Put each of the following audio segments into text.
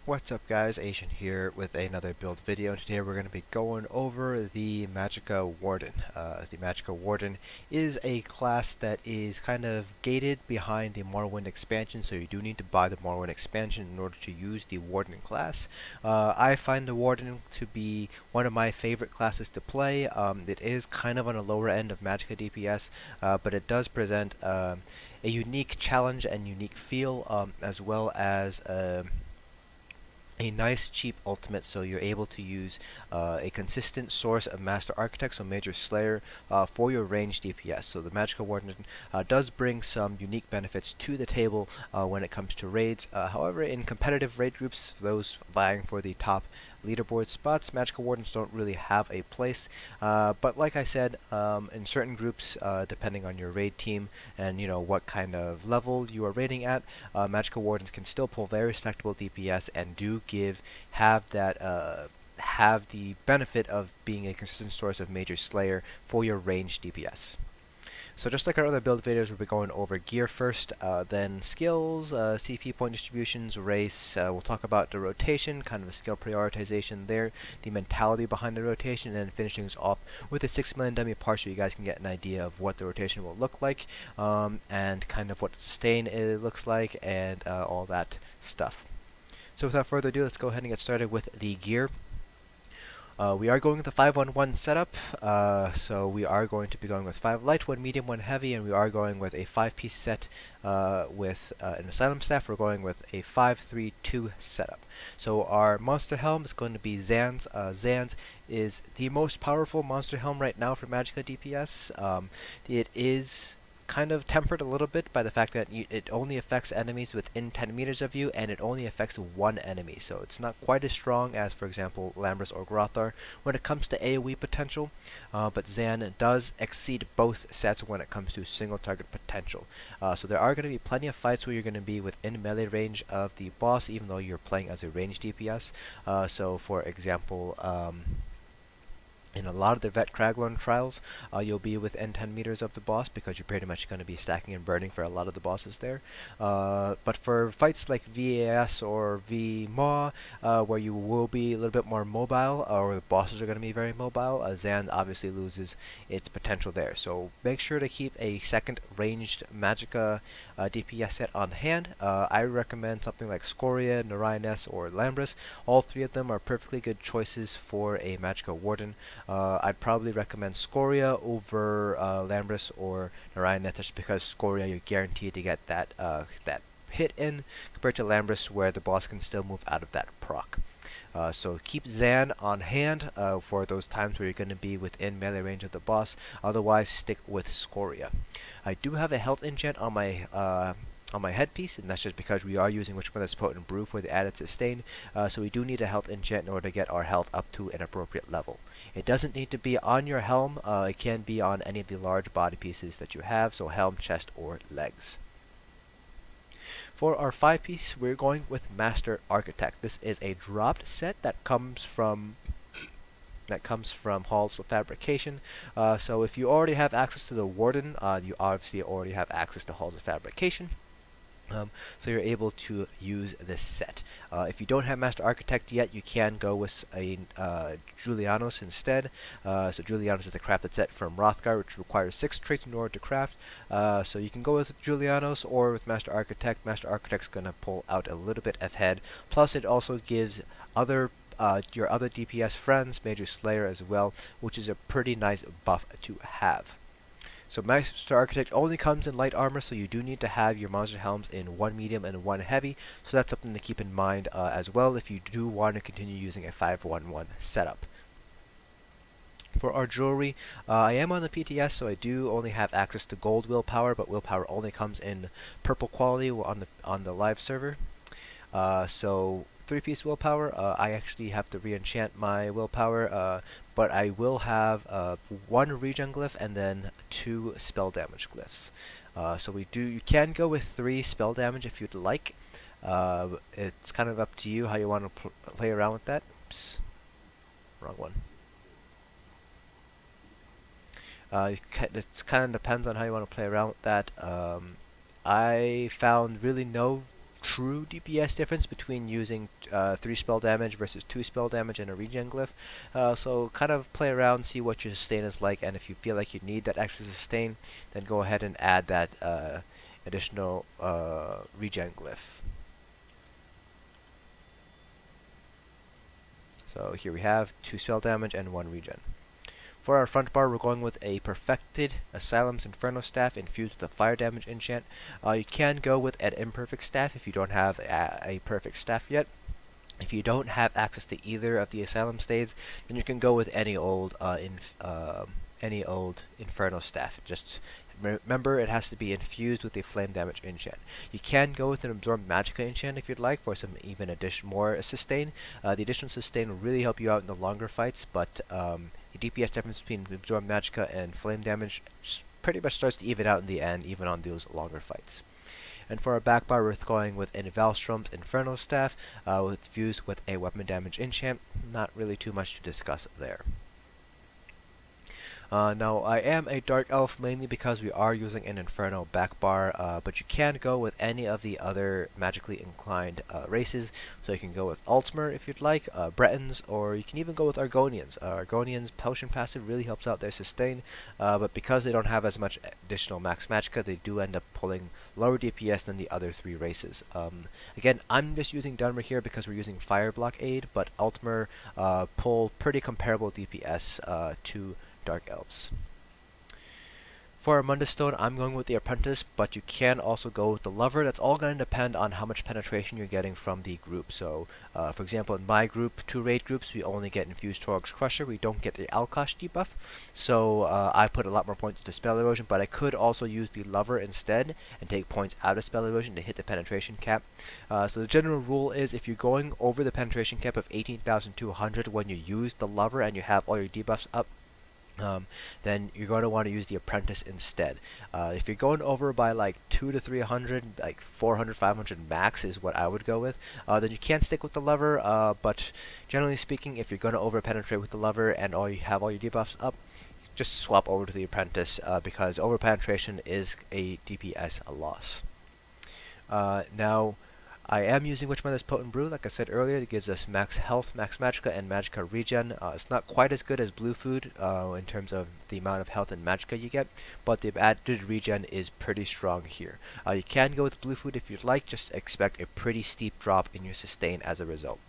What's up guys, Asian here with another build video. Today we're going to be going over the Magicka Warden. The Magicka Warden is a class that is kind of gated behind the Morrowind expansion, so you do need to buy the Morrowind expansion in order to use the Warden class. I find the Warden to be one of my favorite classes to play. It is kind of on a lower end of Magicka DPS, but it does present a unique challenge and unique feel, as well as a nice cheap ultimate, so you're able to use a consistent source of Master Architect, so Major Slayer, for your ranged DPS. So the Magicka Warden does bring some unique benefits to the table when it comes to raids. However, in competitive raid groups, those vying for the top leaderboard spots, Magicka Wardens don't really have a place. But like I said, in certain groups, depending on your raid team and what kind of level you are raiding at, Magicka Wardens can still pull very respectable DPS and do have the benefit of being a consistent source of Major Slayer for your ranged DPS. So just like our other build videos, we'll be going over gear first, then skills, CP point distributions, race. We'll talk about the rotation, kind of a skill prioritization there, the mentality behind the rotation, and then finishing us off with a 6 million dummy parse so you guys can get an idea of what the rotation will look like, and kind of what sustain it looks like, and all that stuff. So without further ado, let's go ahead and get started with the gear. We are going with the 5-1-1 setup, so we are going to be going with 5 light, 1 medium, 1 heavy, and we are going with a 5-piece set with an Asylum Staff. We're going with a 5-3-2 setup. So our monster helm is going to be Zaan's. Zaan's is the most powerful monster helm right now for Magicka DPS. It is kind of tempered a little bit by the fact that it only affects enemies within 10 meters of you, and it only affects one enemy, so it's not quite as strong as, for example, Ilambris or Grothar when it comes to AoE potential, but Zaan does exceed both sets when it comes to single target potential. So there are going to be plenty of fights where you're going to be within melee range of the boss, even though you're playing as a ranged DPS. So for example, in a lot of the Vet Craglorn trials, you'll be within 10 meters of the boss because you're pretty much going to be stacking and burning for a lot of the bosses there. But for fights like VAS or VMAW, where you will be a little bit more mobile, or the bosses are going to be very mobile, Zaan obviously loses its potential there. So make sure to keep a second ranged Magicka DPS set on hand. I recommend something like Skoria, Julianos, or Ilambris. All three of them are perfectly good choices for a Magicka Warden. I'd probably recommend Skoria over Ilambris or Julianos, just because Skoria you're guaranteed to get that hit in, compared to Ilambris where the boss can still move out of that proc. So keep Zaan on hand for those times where you're going to be within melee range of the boss. Otherwise, stick with Skoria. I do have a health enchant on my headpiece, and that's just because we are using Witchmother's Potent Brew for the added sustain, so we do need a health enchant in order to get our health up to an appropriate level. It doesn't need to be on your helm, it can be on any of the large body pieces that you have, so helm, chest, or legs. For our 5-piece, we're going with Master Architect. This is a dropped set that comes from Halls of Fabrication. So if you already have access to the Warden, you obviously already have access to Halls of Fabrication. So you're able to use this set. If you don't have Master Architect yet, you can go with a Julianos instead. So Julianos is a crafted set from Hrothgar, which requires 6 traits in order to craft. So you can go with Julianos or with Master Architect. Master Architect's going to pull out a little bit ahead. Plus it also gives your other DPS friends Major Slayer as well, which is a pretty nice buff to have. So Master Architect only comes in light armor, so you do need to have your monster helms in 1 medium and 1 heavy, so that's something to keep in mind as well if you do want to continue using a 5-1-1 setup. For our jewelry, I am on the PTS, so I do only have access to gold willpower, but willpower only comes in purple quality on the live server. So 3-piece willpower, I actually have to re-enchant my willpower, but I will have 1 regen glyph and then 2 spell damage glyphs. So you can go with 3 spell damage if you'd like. It's kind of up to you how you want to play around with that. Oops, wrong one. It kind of depends on how you want to play around with that. I found really no true DPS difference between using 3 spell damage versus 2 spell damage and a regen glyph. So kind of play around, see what your sustain is like, and if you feel like you need that extra sustain, then go ahead and add that additional regen glyph. So here we have 2 spell damage and 1 regen. For our front bar, we're going with a Perfected Asylum Inferno Staff infused with a fire damage enchant. You can go with an imperfect staff if you don't have a perfect staff yet. If you don't have access to either of the Asylum staves, then you can go with any old Inferno Staff. Just remember, it has to be infused with a flame damage enchant. You can go with an absorbed Magicka enchant if you'd like for some even more sustain. The additional sustain will really help you out in the longer fights, but the DPS difference between absorbed Magicka and flame damage pretty much starts to even out in the end, even on those longer fights. And for our back bar, we're going with a Maelstrom Inferno Staff fused with a weapon damage enchant. Not really too much to discuss there. Now, I am a Dark Elf mainly because we are using an Inferno back bar, but you can go with any of the other magically inclined races. So you can go with Altmer if you'd like, Bretons, or you can even go with Argonians. Argonians' Potion passive really helps out their sustain, but because they don't have as much additional max Magicka, they do end up pulling lower DPS than the other 3 races. Again, I'm just using Dunmer here because we're using Fire Blockade, but Altmer pull pretty comparable DPS to Dark Elves. For our Mundus Stone, I'm going with the Apprentice, but you can also go with the Lover. That's all going to depend on how much penetration you're getting from the group. So, for example, in my group, 2 raid groups, we only get Infused Torag's Crusher. We don't get the Alkosh debuff. So, I put a lot more points into Spell Erosion, but I could also use the Lover instead and take points out of Spell Erosion to hit the penetration cap. So the general rule is if you're going over the penetration cap of 18,200 when you use the Lover and you have all your debuffs up, then you're going to want to use the Apprentice instead. If you're going over by like 200 to 300, like 400, 500 max is what I would go with, then you can stick with the Lover, but generally speaking, if you're going to over penetrate with the Lover and you have all your debuffs up, just swap over to the Apprentice, because over penetration is a DPS loss. Now, I am using Witchmother's Potent Brew, like I said earlier. It gives us max health, max Magicka, and Magicka regen. It's not quite as good as Blue Food in terms of the amount of health and Magicka you get, but the added regen is pretty strong here. You can go with Blue Food if you'd like, just expect a pretty steep drop in your sustain as a result.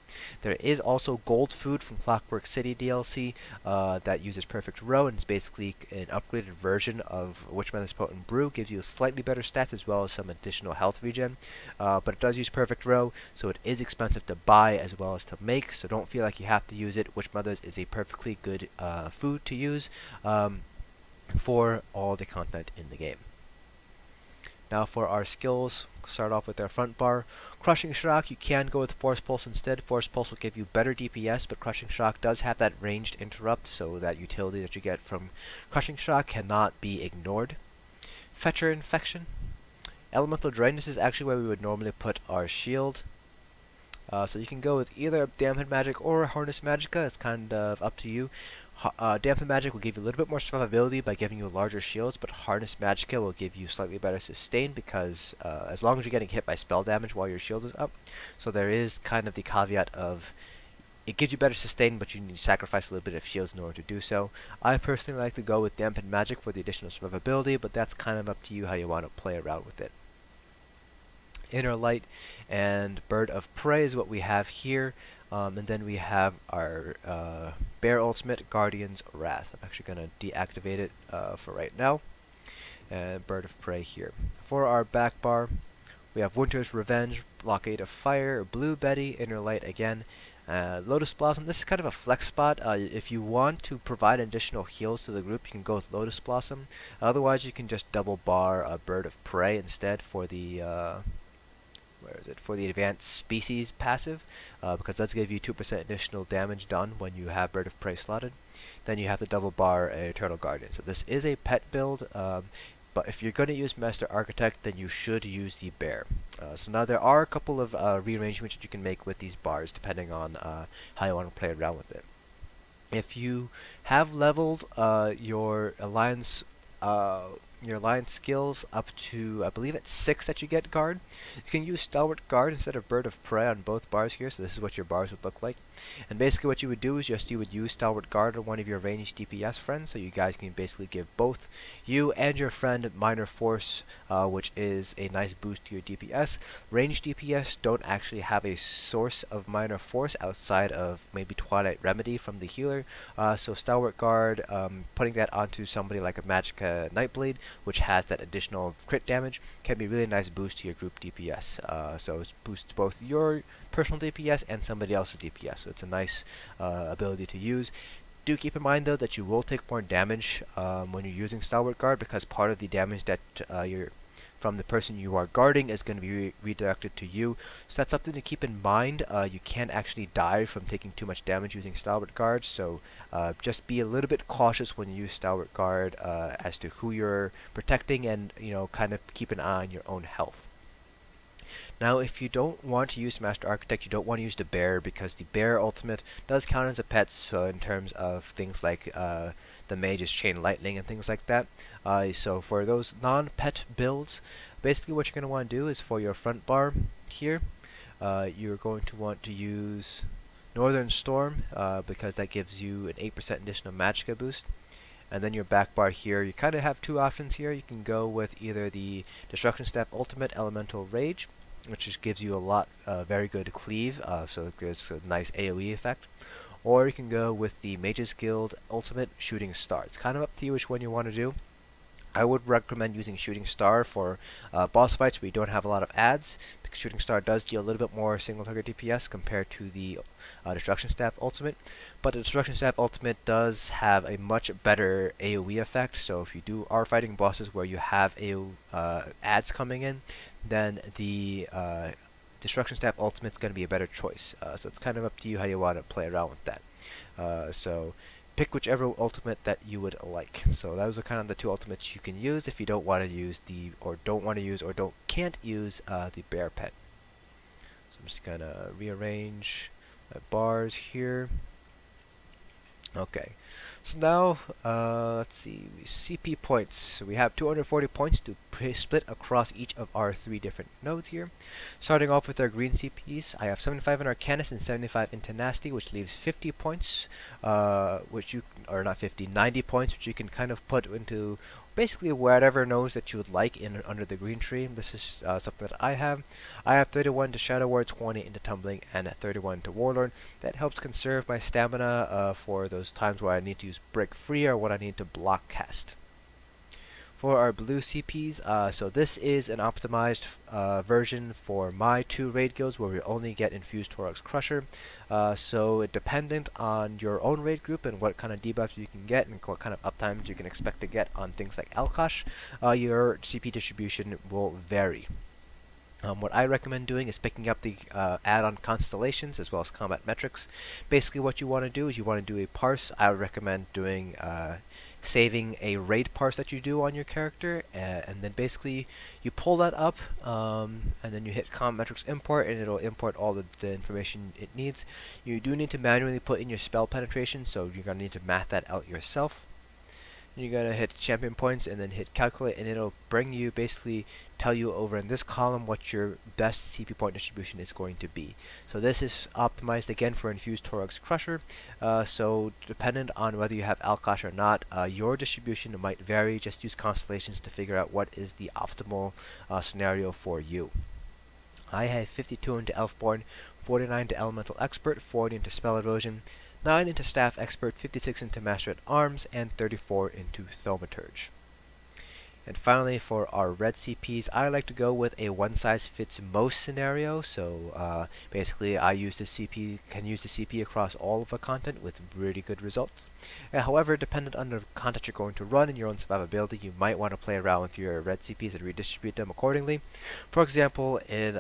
There is also Gold Food from Clockwork City DLC that uses Perfect Row and is basically an upgraded version of Witchmother's Potent Brew. Gives you slightly better stats as well as some additional health regen, but it does use Perfect Row, so it is expensive to buy as well as to make, so don't feel like you have to use it. Witchmother's is a perfectly good food to use for all the content in the game. Now for our skills, start off with our front bar. Crushing Shock, you can go with Force Pulse instead. Force Pulse will give you better DPS, but Crushing Shock does have that ranged interrupt, so that utility that you get from Crushing Shock cannot be ignored. Fetcher Infection. Elemental Drain, this is actually where we would normally put our shield. So you can go with either Dampen Magic or Harness Magicka, it's kind of up to you. Dampen Magic will give you a little bit more survivability by giving you larger shields, but Harness Magicka will give you slightly better sustain because as long as you're getting hit by spell damage while your shield is up. So there is kind of the caveat of it gives you better sustain, but you need to sacrifice a little bit of shields in order to do so. I personally like to go with Dampen Magic for the additional survivability, but that's kind of up to you how you want to play around with it. Inner Light and Bird of Prey is what we have here, and then we have our Bear Ultimate, Guardian's Wrath. I'm actually going to deactivate it for right now, and Bird of Prey here. For our back bar, we have Winter's Revenge, Blockade of Fire, Blue Betty, Inner Light again, Lotus Blossom. This is kind of a flex spot. If you want to provide additional heals to the group, you can go with Lotus Blossom. Otherwise, you can just double bar Bird of Prey instead for the for the advanced species passive, because that's give you 2% additional damage done when you have Bird of Prey slotted. Then you have to double bar Eternal Guardian. So this is a pet build, but if you're going to use Master Architect, then you should use the bear. So now there are a couple of rearrangements that you can make with these bars depending on how you want to play around with it. If you have leveled your alliance your alliance skills up to, I believe it's 6 that you get guard. You can use Stalwart Guard instead of Bird of Prey on both bars here, so this is what your bars would look like. And basically what you would do is just you would use Stalwart Guard on one of your ranged DPS friends, so you guys can basically give both you and your friend Minor Force, which is a nice boost to your DPS. Ranged DPS don't actually have a source of Minor Force outside of maybe Twilight Remedy from the healer, so Stalwart Guard, putting that onto somebody like a Magicka Nightblade, which has that additional crit damage, can be a really nice boost to your group DPS. So it boosts both your personal DPS and somebody else's DPS, so it's a nice ability to use. Do keep in mind though that you will take more damage when you're using Stalwart Guard, because part of the damage that you're from the person you are guarding is going to be redirected to you. So that's something to keep in mind. You can actually die from taking too much damage using Stalwart Guard, so just be a little bit cautious when you use Stalwart Guard as to who you're protecting, and kind of keep an eye on your own health. Now, if you don't want to use Master Architect, you don't want to use the Bear, because the Bear ultimate does count as a pet, so in terms of things like the Mage's Chain Lightning and things like that. So for those non-pet builds, basically what you're going to want to do is for your front bar here, you're going to want to use Northern Storm, because that gives you an 8% additional Magicka boost. And then your back bar here, you kind of have two options here. You can go with either the Destruction Staff Ultimate Elemental Rage, which just gives you a lot very good cleave, so it gives a nice AoE effect. Or you can go with the Mage's Guild Ultimate Shooting Star. It's kind of up to you which one you want to do. I would recommend using Shooting Star for boss fights where you don't have a lot of adds, because Shooting Star does deal a little bit more single target DPS compared to the Destruction Staff Ultimate. But the Destruction Staff Ultimate does have a much better AoE effect, so if you are fighting bosses where you have adds coming in, then the Destruction Staff Ultimate is going to be a better choice. So it's kind of up to you how you want to play around with that. So pick whichever ultimate that you would like. So those are kind of the two ultimates you can use if you don't want to use can't use the Bear pet. So I'm just gonna rearrange my bars here. Okay, so now let's see, CP points. So we have 240 points to split across each of our 3 different nodes here. Starting off with our green CPs, I have 75 in Arcanist and 75 in Tenacity, which leaves 50 points, which you, or not 50, 90 points, which you can kind of put into basically whatever nodes that you would like in under the green tree. This is something that I have. I have 31 to Shadow Ward, 20 into Tumbling, and 31 to Warlord. That helps conserve my stamina for those times where I need to use Break Free or when I need to block cast. For our blue CPs, so this is an optimized version for my 2 raid guilds where we only get Infused Torag's Crusher. So dependent on your own raid group and what kind of debuffs you can get and what kind of uptimes you can expect to get on things like Alkash, your CP distribution will vary. What I recommend doing is picking up the add-on constellations as well as combat metrics. Basically what you want to do is you want to do a parse. I would recommend doing saving a raid parse that you do on your character, and then basically you pull that up, and then you hit combat metrics import, and it'll import all the information it needs. You do need to manually put in your spell penetration, so you're going to need to math that out yourself. You're going to hit champion points and then hit calculate, and it'll bring you, basically tell you over in this column what your best CP point distribution is going to be. So this is optimized again for Infused Torag's Crusher, so dependent on whether you have Alkash or not, your distribution might vary. Just use constellations to figure out what is the optimal scenario for you. I have 52 into Elfborn, 49 to Elemental Expert, 40 into Spell Erosion, 9 into Staff Expert, 56 into Master at Arms, and 34 into Thaumaturge. And finally, for our red CPs, I like to go with a one-size-fits-most scenario. So basically, can use the CP across all of the content with really good results. However, dependent on the content you're going to run in your own survivability, you might want to play around with your red CPs and redistribute them accordingly. For example, in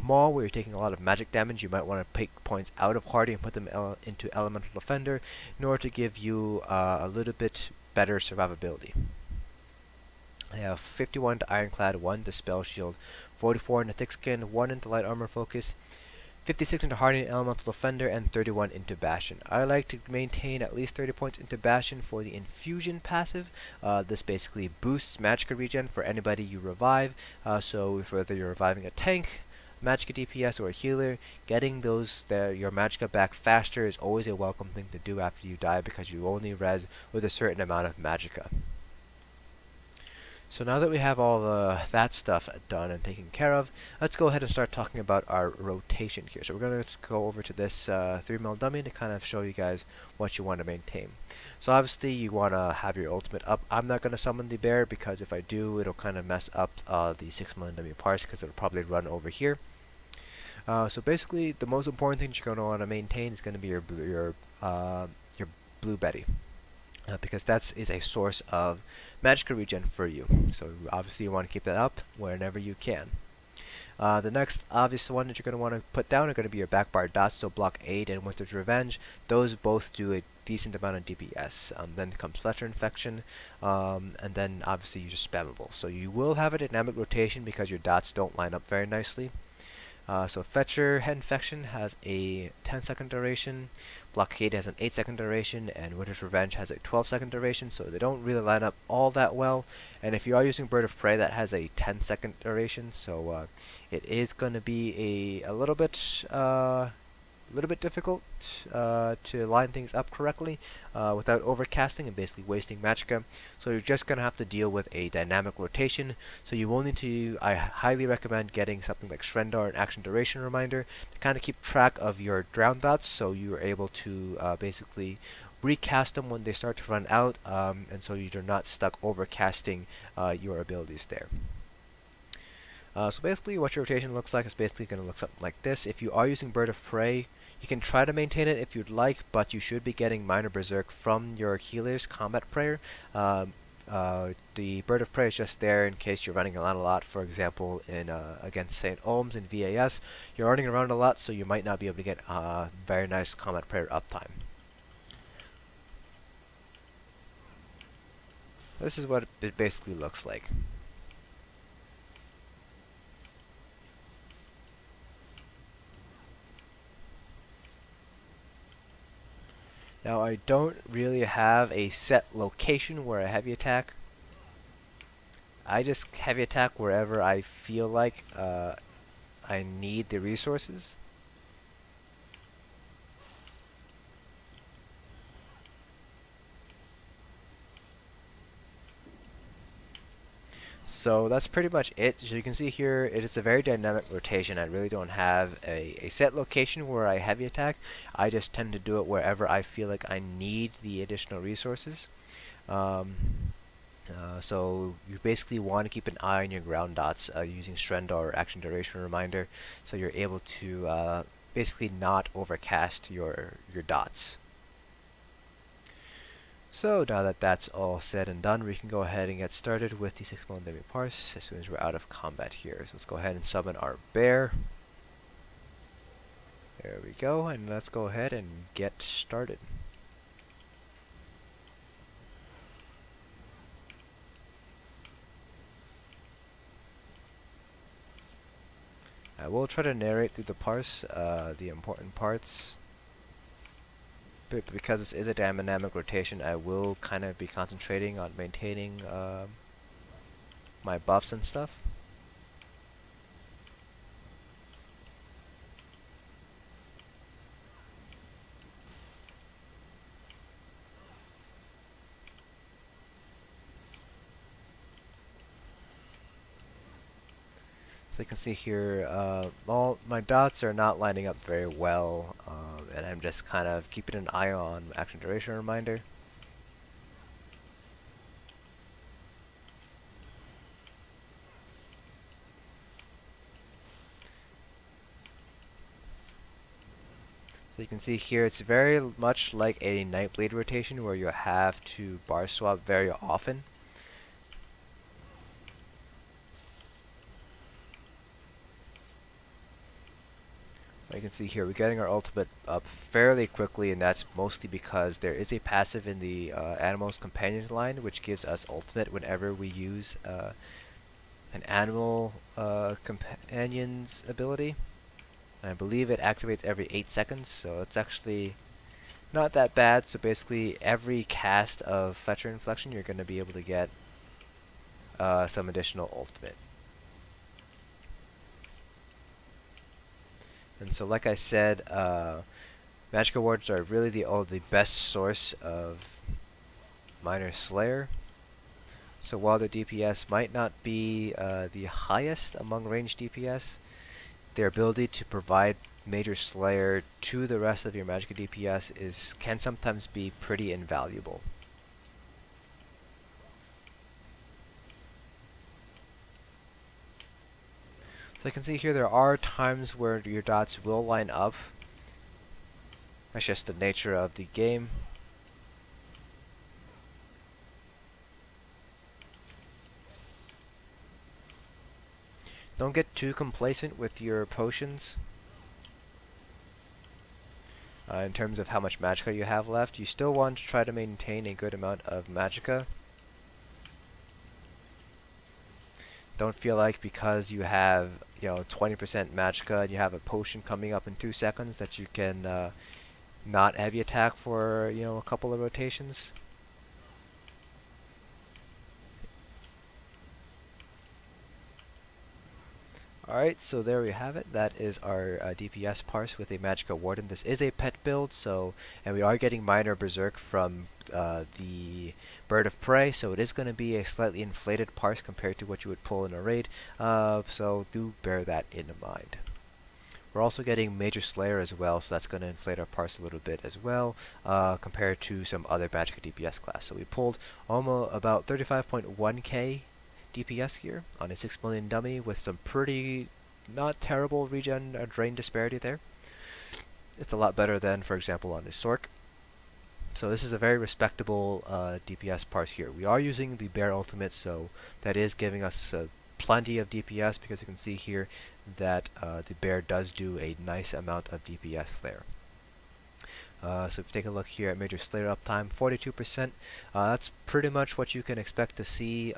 Maul, where you're taking a lot of magic damage, you might want to pick points out of Hardy and put them into Elemental Defender in order to give you a little bit better survivability. I have 51 to Ironclad, 1 to Spell Shield, 44 into Thick Skin, 1 into Light Armor Focus, 56 into Hardening Elemental Defender, and 31 into Bastion. I like to maintain at least 30 points into Bastion for the Infusion passive. This basically boosts Magicka regen for anybody you revive, so if whether you're reviving a tank, Magicka DPS, or a healer, getting your Magicka back faster is always a welcome thing to do after you die, because you only res with a certain amount of Magicka. So now that we have all that stuff done and taken care of, let's go ahead and start talking about our rotation here. So we're going to go over to this 3mm dummy to kind of show you guys what you want to maintain. So obviously you want to have your ultimate up. I'm not going to summon the bear, because if I do, it'll kind of mess up the 6mm dummy parse, because it'll probably run over here. So basically the most important thing you're going to want to maintain is going to be your Blue Betty. Because that is a source of Magicka regen for you. So obviously you want to keep that up whenever you can. The next obvious one that you're going to want to put down are going to be your backbar dots, so Blockade and Winter's Revenge. Those both do a decent amount of DPS. Then comes Fletcher Infection, and then obviously you're just spammable. So you will have a dynamic rotation because your dots don't line up very nicely. So Fetcher Infection has a 10-second duration, Blockade has an 8-second duration, and Winter's Revenge has a 12-second duration, so they don't really line up all that well. And if you are using Bird of Prey, that has a 10-second duration, so it is going to be a little bit difficult to line things up correctly without overcasting and basically wasting Magicka. So you're just going to have to deal with a dynamic rotation. So you will need to, I highly recommend getting something like Shrendar and Action Duration Reminder to kind of keep track of your drown dots, so you are able to basically recast them when they start to run out, and so you're not stuck overcasting your abilities there. So basically what your rotation looks like is basically going to look something like this. If you are using Bird of Prey, you can try to maintain it if you'd like, but you should be getting Minor Berserk from your healer's combat prayer. The Bird of Prey is just there in case you're running around a lot. For example, in against St. Ohms in VAS, you're running around a lot, so you might not be able to get very nice combat prayer uptime. This is what it basically looks like. Now I don't really have a set location where I heavy attack. I just heavy attack wherever I feel like I need the resources. So that's pretty much it. So you can see here, it is a very dynamic rotation. I really don't have a set location where I heavy attack. I just tend to do it wherever I feel like I need the additional resources. So you basically want to keep an eye on your ground dots using Shrendar or Action Duration Reminder, so you're able to basically not overcast your dots. So now that that's all said and done, we can go ahead and get started with the 6mm parse as soon as we're out of combat here. So let's go ahead and summon our bear. There we go, and let's go ahead and get started. I will try to narrate through the parse, the important parts. But because this is a dynamic rotation, I will kind of be concentrating on maintaining my buffs and stuff. So you can see here, all my dots are not lining up very well, and I'm just kind of keeping an eye on Action Duration Reminder. So you can see here, it's very much like a Nightblade rotation where you have to bar swap very often. You can see here we're getting our ultimate up fairly quickly, and that's mostly because there is a passive in the Animal's Companion line which gives us ultimate whenever we use an Animal Companion's ability. I believe it activates every 8 seconds, so it's actually not that bad. So basically every cast of Fetcher Inflection you're going to be able to get some additional ultimate. And so like I said, Magicka Wardens are really the best source of Minor Slayer. So while their DPS might not be the highest among ranged DPS, their ability to provide Major Slayer to the rest of your Magicka DPS can sometimes be pretty invaluable. So you can see here there are times where your dots will line up. That's just the nature of the game. Don't get too complacent with your potions. In terms of how much Magicka you have left, you still want to try to maintain a good amount of Magicka. Don't feel like because you have 20% Magicka and you have a potion coming up in 2 seconds that you can not heavy attack for a couple of rotations. Alright, so there we have it. That is our DPS parse with a Magicka Warden. This is a pet build, and we are getting Minor Berserk from the Bird of Prey, so it is going to be a slightly inflated parse compared to what you would pull in a raid, so do bear that in mind. We're also getting Major Slayer as well, so that's going to inflate our parse a little bit as well, compared to some other Magicka DPS class. So we pulled almost about 35.1k DPS here on a 6 million dummy with some pretty not terrible regen drain disparity there. It's a lot better than, for example, on a Sork. So this is a very respectable DPS parse here. We are using the Bear Ultimate, so that is giving us plenty of DPS, because you can see here that the Bear does do a nice amount of DPS there. So if you take a look here at Major Slayer uptime, 42%. That's pretty much what you can expect to see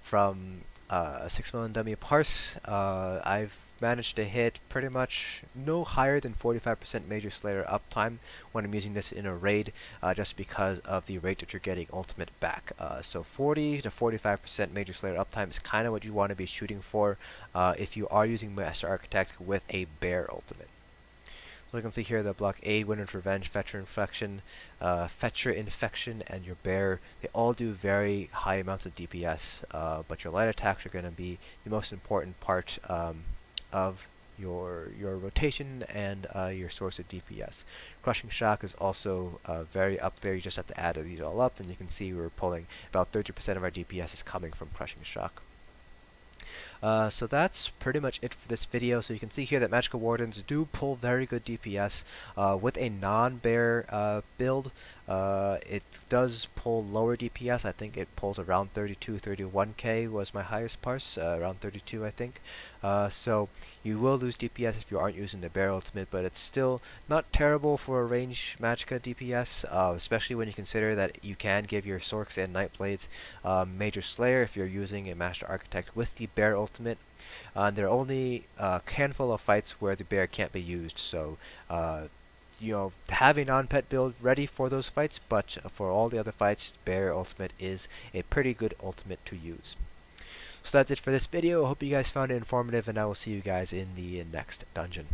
from a 6 million dummy parse. I've managed to hit pretty much no higher than 45% Major Slayer uptime when I'm using this in a raid, just because of the rate that you're getting ultimate back. So 40 to 45% Major Slayer uptime is kind of what you want to be shooting for if you are using Master Architect with a Bear ultimate. So you can see here the Blockade, Winter's Revenge, Fetcher Infection, and your Bear, they all do very high amounts of DPS, but your light attacks are going to be the most important part of your rotation and your source of DPS. Crushing Shock is also very up there. You just have to add these all up, and you can see we're pulling about 30% of our DPS is coming from Crushing Shock. So that's pretty much it for this video. So you can see here that Magicka Wardens do pull very good DPS with a non-bear build. It does pull lower DPS. I think it pulls around 31k was my highest parse, around 32 I think. So you will lose DPS if you aren't using the Bear Ultimate, but it's still not terrible for a range Magicka DPS, especially when you consider that you can give your Sorks and Nightblades Major Slayer if you're using a Master Architect with the Bear Ultimate. There are only a handful of fights where the Bear can't be used, so have a non-pet build ready for those fights, but for all the other fights, Bear Ultimate is a pretty good ultimate to use. So that's it for this video. I hope you guys found it informative, and I will see you guys in the next dungeon.